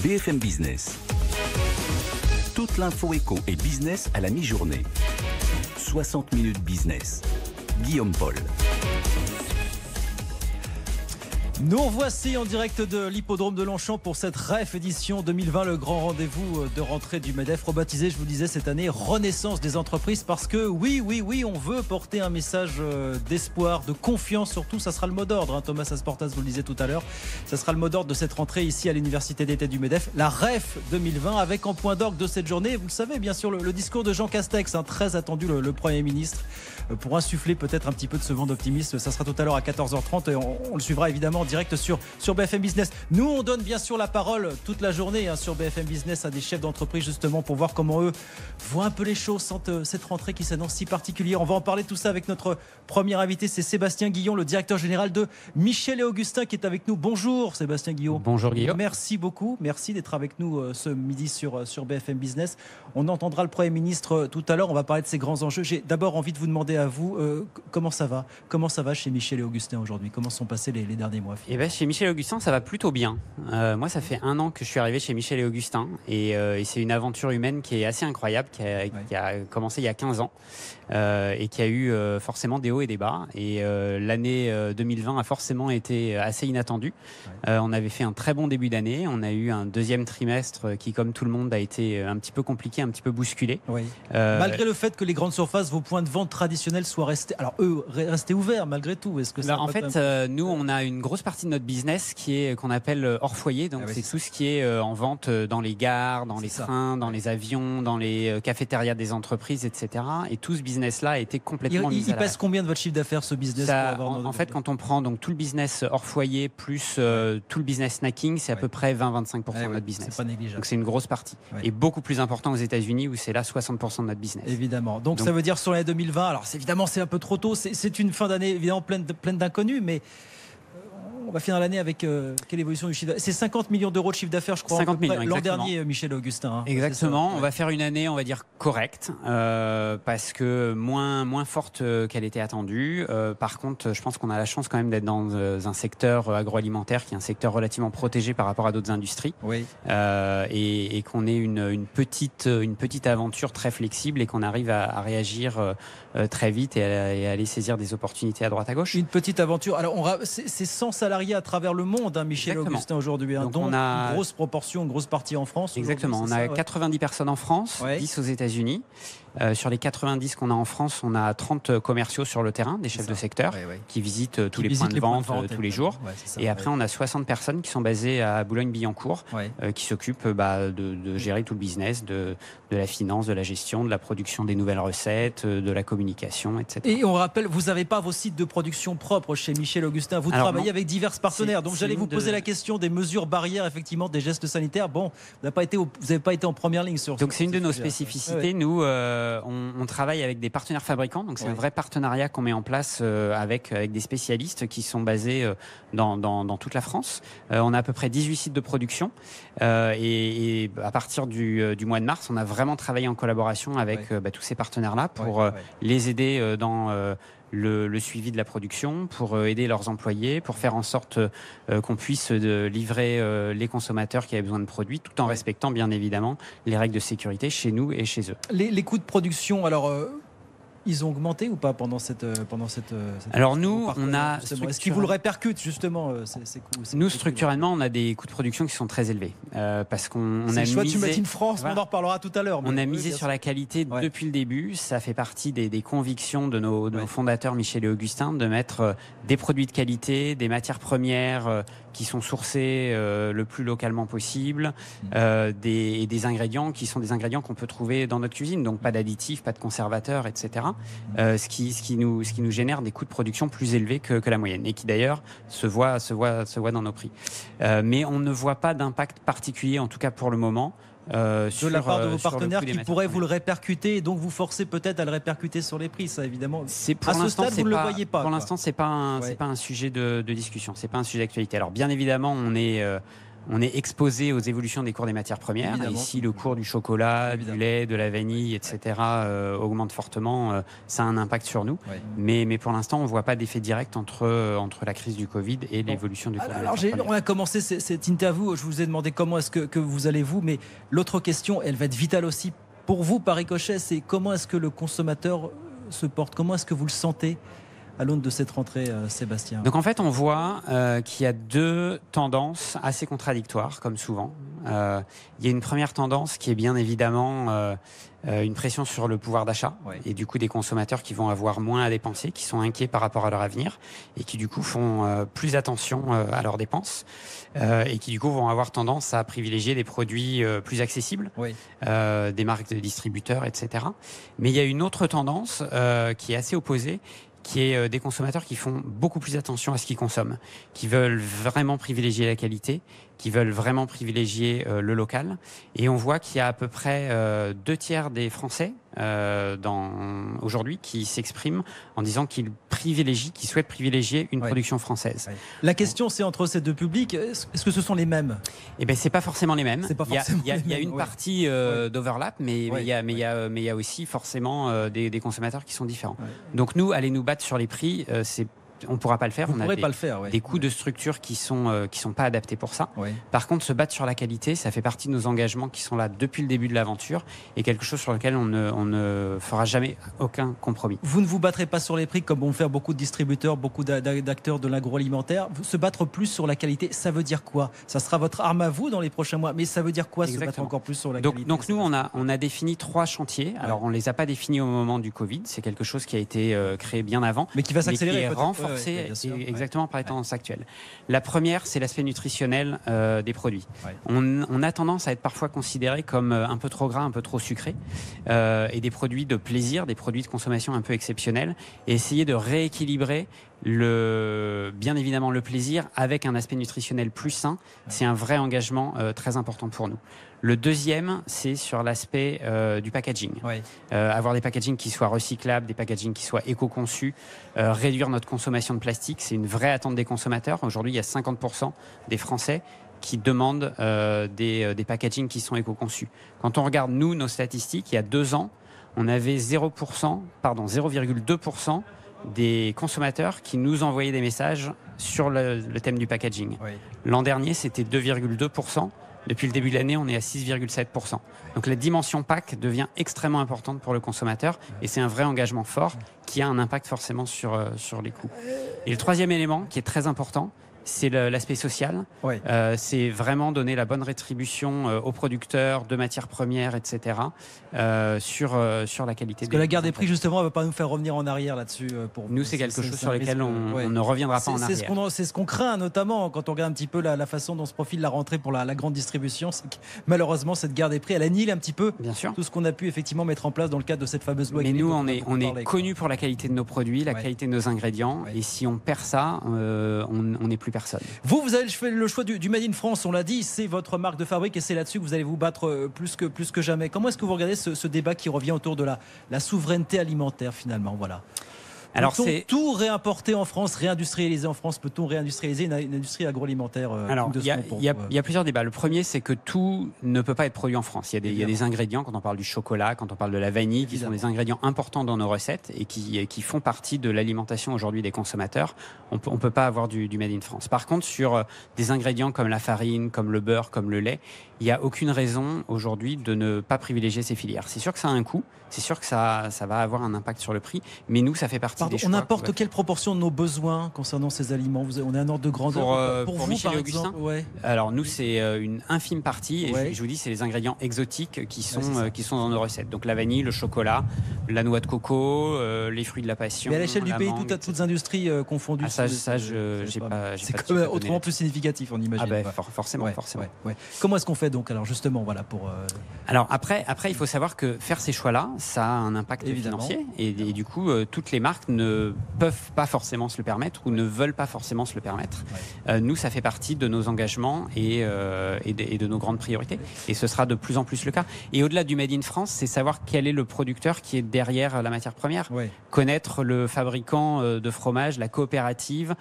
BFM Business. Toute l'info éco et business à la mi-journée. 60 minutes business. Guillaume Paul. Nous voici en direct de l'hippodrome de Longchamp pour cette REF édition 2020, le grand rendez-vous de rentrée du MEDEF, rebaptisé, je vous disais, cette année Renaissance des entreprises, parce que oui, on veut porter un message d'espoir, de confiance surtout. Ça sera le mot d'ordre, Thomas Asportas vous le disait tout à l'heure, ça sera le mot d'ordre de cette rentrée ici à l'université d'été du MEDEF, la REF 2020, avec en point d'orgue de cette journée, vous le savez bien sûr, le discours de Jean Castex, très attendu, le Premier ministre, pour insuffler peut-être un petit peu de ce vent d'optimisme. Ça sera tout à l'heure à 14h30 et on le suivra évidemment en direct sur BFM Business. Nous, on donne bien sûr la parole toute la journée sur BFM Business à des chefs d'entreprise justement pour voir comment eux voient un peu les choses, sentent cette rentrée qui s'annonce si particulière. On va en parler tout ça avec notre premier invité, c'est Sébastien Guillon, le directeur général de Michel et Augustin qui est avec nous. Bonjour Sébastien Guillon. Bonjour Guillaume. Merci beaucoup, merci d'être avec nous ce midi sur BFM Business. On entendra le Premier ministre tout à l'heure, on va parler de ces grands enjeux. J'ai d'abord envie de vous demander à vous, comment ça va chez Michel et Augustin aujourd'hui? Comment sont passés les derniers mois? Chez Michel et Augustin, ça va plutôt bien. Moi, ça fait 1 an que je suis arrivé chez Michel et Augustin et c'est une aventure humaine qui est assez incroyable, qui a commencé il y a 15 ans et qui a eu forcément des hauts et des bas. Et l'année 2020 a forcément été assez inattendue. On avait fait un très bon début d'année. On a eu un deuxième trimestre qui, comme tout le monde, a été un petit peu compliqué, un petit peu bousculé. Oui. Malgré le fait que les grandes surfaces, vos points de vente traditionnels soient restés, alors eux, restés ouverts malgré tout. Est-ce que ça en fait, nous, on a une grosse partie de notre business qu'on appelle hors foyer. Donc, c'est tout ce qui est en vente dans les gares, dans les trains, dans les avions, dans les cafétérias des entreprises, etc. Et tout ce business-là a été complètement mis à l'arrêt. Il pèse combien de votre chiffre d'affaires, ce business? En fait, quand on prend donc tout le business hors foyer plus tout le business snacking, c'est à peu près 20-25% de notre business. C'est pas négligeable. Donc, c'est une grosse partie. Et beaucoup plus important aux États-Unis où c'est là 60% de notre business. Évidemment. Donc ça veut dire sur l'année 2020, alors évidemment, c'est un peu trop tôt. C'est une fin d'année évidemment pleine d'inconnus, mais on va finir l'année avec quelle évolution du chiffre d'affaires? C'est 50 millions d'euros de chiffre d'affaires, je crois. 50 millions, l'an dernier, Michel Augustin. Exactement. On va faire une année, on va dire, correcte, parce que moins forte qu'elle était attendue. Par contre, je pense qu'on a la chance quand même d'être dans un secteur agroalimentaire qui est un secteur relativement protégé par rapport à d'autres industries. Oui. Et qu'on ait une petite aventure très flexible et qu'on arrive à réagir très vite et à aller saisir des opportunités à droite à gauche. Une petite aventure. Alors, c'est 100 salariés à travers le monde, Michel et Augustin aujourd'hui, dont on a une grosse proportion, une grosse partie en France. Exactement, on a 90 personnes en France, 10 aux États-Unis. Sur les 90 qu'on a en France, on a 30 commerciaux sur le terrain, des chefs de secteur, qui visitent tous les points de vente tous les jours. Et après, on a 60 personnes qui sont basées à Boulogne-Billancourt, qui s'occupent de gérer tout le business, de la finance, de la gestion, de la production des nouvelles recettes, de la communication, etc. Et on rappelle, vous n'avez pas vos sites de production propres chez Michel Augustin. Vous travaillez avec divers partenaires. Donc j'allais vous poser la question des mesures barrières, effectivement, des gestes sanitaires. Bon, vous n'avez pas été en première ligne sur. Donc c'est une de nos spécificités. Nous, on travaille avec des partenaires fabricants. Donc c'est un vrai partenariat qu'on met en place avec des spécialistes qui sont basés dans toute la France. On a à peu près 18 sites de production. Et à partir du mois de mars, on a vraiment travaillé en collaboration avec tous ces partenaires-là pour les aider dans le suivi de la production, pour aider leurs employés, pour faire en sorte qu'on puisse livrer les consommateurs qui avaient besoin de produits, tout en respectant bien évidemment les règles de sécurité chez nous et chez eux. Les coûts de production, alors ils ont augmenté ou pas pendant cette Alors nous, on a... Est-ce qu'ils vous le répercutent justement ces coûts? Nous, structurellement, on a des coûts de production qui sont très élevés. Parce qu'on a misé... tu Made in France, on en reparlera tout à l'heure. On a misé sur la qualité depuis le début. Ça fait partie des convictions de nos fondateurs, Michel et Augustin, de mettre des produits de qualité, des matières premières qui sont sourcées le plus localement possible, des ingrédients qui sont des ingrédients qu'on peut trouver dans notre cuisine. Donc pas d'additifs, pas de conservateurs, etc. Ce qui nous génère des coûts de production plus élevés que la moyenne et qui d'ailleurs se voit dans nos prix. Mais on ne voit pas d'impact particulier, en tout cas pour le moment. De la part de vos partenaires qui pourraient vous le répercuter et donc vous forcer peut-être à le répercuter sur les prix, ça évidemment. Pour à ce stade, vous ne le voyez pas. Pour l'instant, c'est pas un sujet de discussion, c'est pas un sujet d'actualité. Alors bien évidemment, on est exposé aux évolutions des cours des matières premières. Évidemment. Et si le cours du chocolat, du lait, de la vanille, etc. Augmente fortement, ça a un impact sur nous. Mais pour l'instant, on ne voit pas d'effet direct entre la crise du Covid et l'évolution du cours des matières premières. On a commencé cette interview, je vous ai demandé comment est-ce que vous allez-vous, mais l'autre question, elle va être vitale aussi pour vous par ricochet, c'est comment est-ce que le consommateur se porte, comment est-ce que vous le sentez à l'aune de cette rentrée, Sébastien? Donc en fait, on voit qu'il y a deux tendances assez contradictoires, comme souvent. Il y a une première tendance qui est bien évidemment une pression sur le pouvoir d'achat, et du coup des consommateurs qui vont avoir moins à dépenser, qui sont inquiets par rapport à leur avenir et qui du coup font plus attention à leurs dépenses et qui du coup vont avoir tendance à privilégier des produits plus accessibles, des marques de distributeurs, etc. Mais il y a une autre tendance qui est assez opposée, qui est des consommateurs qui font beaucoup plus attention à ce qu'ils consomment, qui veulent vraiment privilégier la qualité, qui veulent vraiment privilégier le local. Et on voit qu'il y a à peu près 2/3 des Français aujourd'hui qui s'expriment en disant qu'ils souhaitent privilégier une production française. La question, c'est entre ces deux publics, est-ce que ce sont les mêmes? Eh ben, c'est pas forcément les mêmes. Il y a une partie d'overlap, mais il y a aussi forcément des consommateurs qui sont différents. Donc nous, aller nous battre sur les prix, on ne pourra pas le faire. On a des coûts de structure qui sont pas adaptés pour ça. Par contre, se battre sur la qualité, ça fait partie de nos engagements qui sont là depuis le début de l'aventure et quelque chose sur lequel on ne fera jamais aucun compromis. Vous ne vous battrez pas sur les prix comme vont faire beaucoup de distributeurs, beaucoup d'acteurs de l'agroalimentaire. Se battre plus sur la qualité, ça veut dire quoi? Ça sera votre arme à vous dans les prochains mois, mais ça veut dire quoi? Exactement. Se battre encore plus sur la qualité? Donc nous, on a défini 3 chantiers. Alors on ne les a pas définis au moment du Covid. C'est quelque chose qui a été créé bien avant. Mais qui va s'accélérer. Exactement par les tendances actuelles. La première, c'est l'aspect nutritionnel des produits. On a tendance à être parfois considéré comme un peu trop gras, un peu trop sucré, et des produits de plaisir, des produits de consommation un peu exceptionnels, et essayer de rééquilibrer bien évidemment le plaisir avec un aspect nutritionnel plus sain. C'est un vrai engagement très important pour nous. Le deuxième, c'est sur l'aspect du packaging. Avoir des packagings qui soient recyclables, des packagings qui soient éco-conçus, réduire notre consommation de plastique, c'est une vraie attente des consommateurs. Aujourd'hui, il y a 50% des Français qui demandent des packagings qui sont éco-conçus. Quand on regarde, nous, nos statistiques, il y a 2 ans, on avait 0,2% des consommateurs qui nous envoyaient des messages sur le thème du packaging. L'an dernier, c'était 2,2%. Depuis le début de l'année, on est à 6,7%. Donc la dimension PAC devient extrêmement importante pour le consommateur et c'est un vrai engagement fort qui a un impact forcément sur les coûts. Et le troisième élément qui est très important, c'est l'aspect social. C'est vraiment donner la bonne rétribution aux producteurs de matières premières, etc. Sur la qualité. Parce que la guerre des prix, justement, ne va pas nous faire revenir en arrière là-dessus. Pour nous, c'est quelque chose sur lequel on ne reviendra pas en arrière. C'est ce qu'on craint, notamment quand on regarde un petit peu la façon dont se profile la rentrée pour la grande distribution. C'est que, malheureusement, cette guerre des prix, elle annihile un petit peu tout ce qu'on a pu effectivement mettre en place dans le cadre de cette fameuse loi. Mais nous, on est connus pour la qualité de nos produits, la qualité de nos ingrédients. Et si on perd ça, on n'est plus personne. Vous avez fait le choix du Made in France, on l'a dit, c'est votre marque de fabrique et c'est là-dessus que vous allez vous battre plus que jamais. Comment est-ce que vous regardez ce débat qui revient autour de la souveraineté alimentaire finalement? Alors, peut-on tout réimporter en France, réindustrialiser en France? Peut-on réindustrialiser une industrie agroalimentaire? Alors, il y a plusieurs débats. Le premier, c'est que tout ne peut pas être produit en France. Il y a des ingrédients, quand on parle du chocolat, quand on parle de la vanille, qui sont des ingrédients importants dans nos recettes et qui font partie de l'alimentation aujourd'hui des consommateurs. On ne peut pas avoir du Made in France. Par contre, sur des ingrédients comme la farine, comme le beurre, comme le lait, il n'y a aucune raison aujourd'hui de ne pas privilégier ces filières. C'est sûr que ça a un coût, c'est sûr que ça va avoir un impact sur le prix, mais nous, ça fait partie des choix. On apporte quelle proportion de nos besoins concernant ces aliments? On a un ordre de grandeur pour vous, Michel et Augustin. Alors nous, c'est une infime partie, et je vous dis, c'est les ingrédients exotiques qui sont dans nos recettes. Donc la vanille, le chocolat, la noix de coco, les fruits de la passion. Mais à l'échelle du pays, toutes industries confondues. J'ai pas. C'est quand même autrement plus significatif, on imagine. Forcément. Comment est-ce qu'on fait donc alors justement pour. Alors après, il faut savoir que faire ces choix-là, ça a un impact financier et du coup, toutes les marques ne peuvent pas forcément se le permettre ou ne veulent pas forcément se le permettre. Nous, ça fait partie de nos engagements et de nos grandes priorités. Et ce sera de plus en plus le cas. Et au-delà du Made in France, c'est savoir quel est le producteur qui est derrière la matière première. Connaître le fabricant de fromage, la coopérative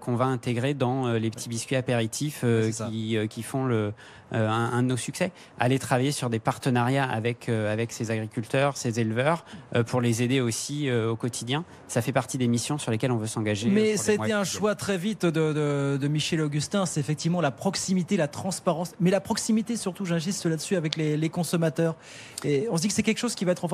qu'on va intégrer dans les petits biscuits apéritifs qui font un de nos succès. Aller travailler sur des partenariats avec ces agriculteurs, ces éleveurs, pour les aider aussi au quotidien. Ça fait partie des missions sur lesquelles on veut s'engager. Mais ça a été un choix très vite de Michel Augustin, c'est effectivement la proximité, la transparence, mais la proximité surtout, j'insiste là-dessus, avec les consommateurs. Et on se dit que c'est quelque chose qui va être...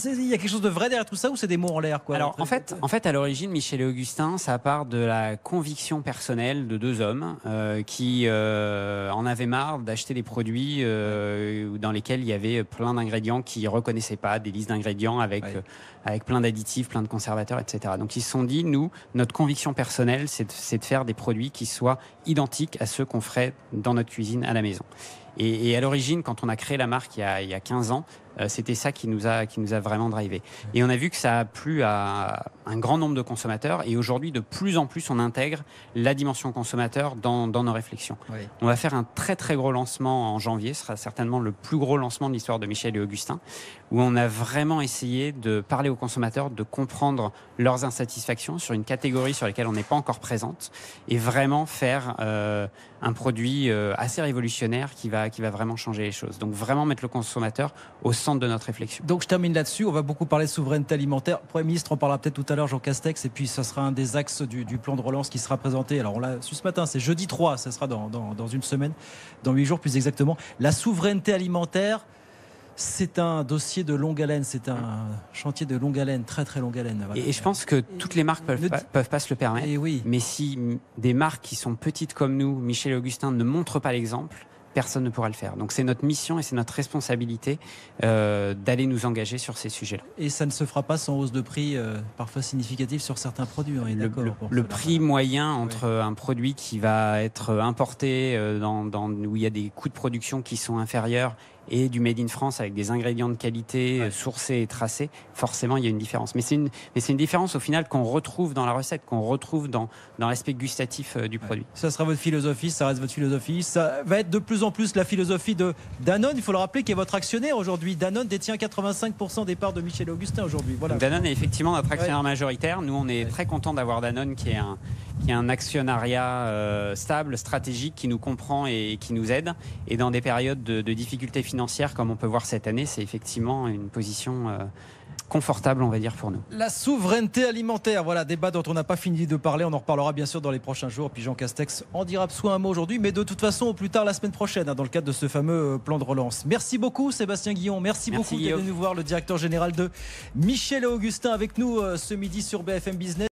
Il y a quelque chose de vrai derrière tout ça ou c'est des mots en l'air, quoi? Alors, en fait, à l'origine, Michel et Augustin, ça part de la conviction personnelle de deux hommes qui en avaient marre d'acheter des produits dans lesquels il y avait plein d'ingrédients qu'ils ne reconnaissaient pas, des listes d'ingrédients avec plein d'additifs, plein de conservateurs, etc. Donc ils se sont dit, nous, notre conviction personnelle, c'est de faire des produits qui soient identiques à ceux qu'on ferait dans notre cuisine à la maison. Et à l'origine, quand on a créé la marque il y a 15 ans, c'était ça qui nous a vraiment drivé. Et on a vu que ça a plu à un grand nombre de consommateurs. Et aujourd'hui, de plus en plus, on intègre la dimension consommateur dans nos réflexions. On va faire un très très gros lancement en janvier. Ce sera certainement le plus gros lancement de l'histoire de Michel et Augustin, où on a vraiment essayé de parler aux consommateurs, de comprendre leurs insatisfactions sur une catégorie sur laquelle on n'est pas encore présente, et vraiment faire un produit assez révolutionnaire qui va vraiment changer les choses. Donc vraiment mettre le consommateur au centre de notre réflexion. Donc je termine là-dessus, on va beaucoup parler de souveraineté alimentaire. Le Premier ministre en parlera peut-être tout à l'heure, Jean Castex, et puis ça sera un des axes du plan de relance qui sera présenté. Alors on l'a su ce matin, c'est jeudi 3, ça sera dans une semaine, dans 8 jours plus exactement. La souveraineté alimentaire, c'est un dossier de longue haleine, c'est un chantier de longue haleine, très très longue haleine. Voilà. Et je pense que toutes les marques peuvent pas se le permettre. Mais si des marques qui sont petites comme nous, Michel et Augustin, ne montrent pas l'exemple, personne ne pourra le faire. Donc c'est notre mission et c'est notre responsabilité d'aller nous engager sur ces sujets-là. Et ça ne se fera pas sans hausse de prix parfois significative sur certains produits. On est d'accord. Le prix moyen entre un produit qui va être importé où il y a des coûts de production qui sont inférieurs et du Made in France avec des ingrédients de qualité sourcés et tracés, forcément il y a une différence. Mais c'est une différence au final qu'on retrouve dans la recette, qu'on retrouve dans l'aspect gustatif du produit. Ça sera votre philosophie, ça reste votre philosophie. Ça va être de plus en plus la philosophie de Danone. Il faut le rappeler, qui est votre actionnaire aujourd'hui. Danone détient 85% des parts de Michel Augustin aujourd'hui. Voilà. Danone est effectivement notre actionnaire majoritaire. Nous, on est très contents d'avoir Danone qui est un actionnariat stable, stratégique, qui nous comprend et qui nous aide. Et dans des périodes de difficultés financières, comme on peut voir cette année, c'est effectivement une position confortable, on va dire, pour nous. La souveraineté alimentaire, voilà, débat dont on n'a pas fini de parler. On en reparlera bien sûr dans les prochains jours. Puis Jean Castex en dira soit un mot aujourd'hui, mais de toute façon, au plus tard la semaine prochaine, dans le cadre de ce fameux plan de relance. Merci beaucoup, Sébastien Guillon. Merci beaucoup d'être venu nous voir, le directeur général de Michel et Augustin, avec nous ce midi sur BFM Business.